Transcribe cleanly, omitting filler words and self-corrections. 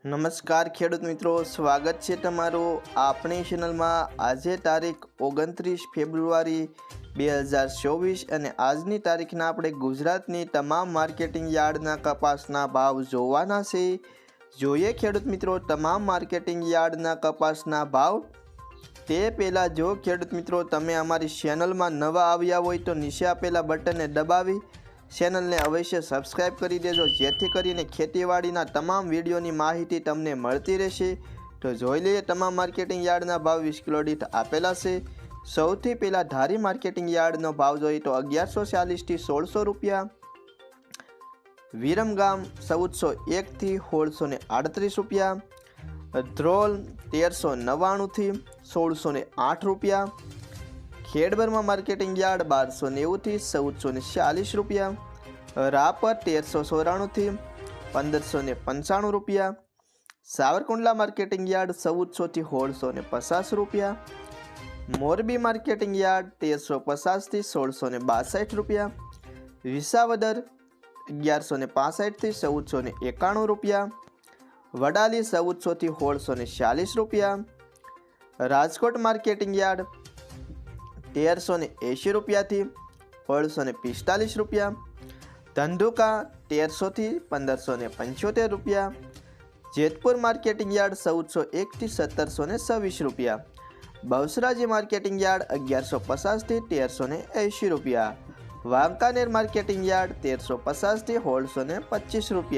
નમસ્કાર ખેડૂત મિત્રો, સ્વાગત છે તમારું આપણી ચેનલમાં। આજે તારીખ 29 ફેબ્રુઆરી 2024 અને આજની તારીખના આપણે ગુજરાતની તમામ માર્કેટિંગ યાર્ડના કપાસના ભાવ જોવાના છે। જોઈએ ખેડૂત મિત્રો તમામ માર્કેટિંગ યાર્ડના કપાસના ભાવ। તે પહેલાં જો ખેડૂત મિત્રો તમે અમારી ચેનલમાં નવા આવ્યા હોય તો નીચે આપેલા બટનને દબાવી ચેનલને અવશ્ય સબસ્ક્રાઇબ કરી દેજો, જેથી કરીને ખેતીવાડીના તમામ વિડીયોની માહિતી તમને મળતી રહેશે। તો જોઈ લઈએ તમામ માર્કેટિંગ યાર્ડના ભાવ 20 કિલો દીઠ આપેલા છે। સૌથી પહેલાં ધારી માર્કેટિંગ યાર્ડનો ભાવ જોઈએ તો 1140 થી 1600 રૂપિયા, વિરમગામ 1401 થી 1638 રૂપિયા, ધ્રોલ 1399 થી 1608 રૂપિયા, ખેડબરમાં માર્કેટિંગ યાર્ડ 1290 થી 1440 રૂપિયા, રાપર 1394 થી 1595 રૂપિયા, સાવરકુંડલા માર્કેટિંગ યાર્ડ 1400 થી 1650 રૂપિયા, મોરબી માર્કેટિંગ યાર્ડ 1350 થી 1662 રૂપિયા, વિસાવદર 1165 થી 1491 રૂપિયા, વડાલી 1400 થી 1640 રૂપિયા, રાજકોટ માર્કેટિંગ યાર્ડ 1380 રૂપિયાથી 1645 રૂપિયા, ધંધુકા 1300 થી 1575 રૂપિયા, જેતપુર માર્કેટિંગ યાર્ડ 1401 થી 1726 રૂપિયા, બહુસરાજી માર્કેટિંગ યાર્ડ 1150 થી 1380 રૂપિયા, વાંકાનેર માર્કેટિંગ યાર્ડ 1350 થી 1625 રૂપિયા।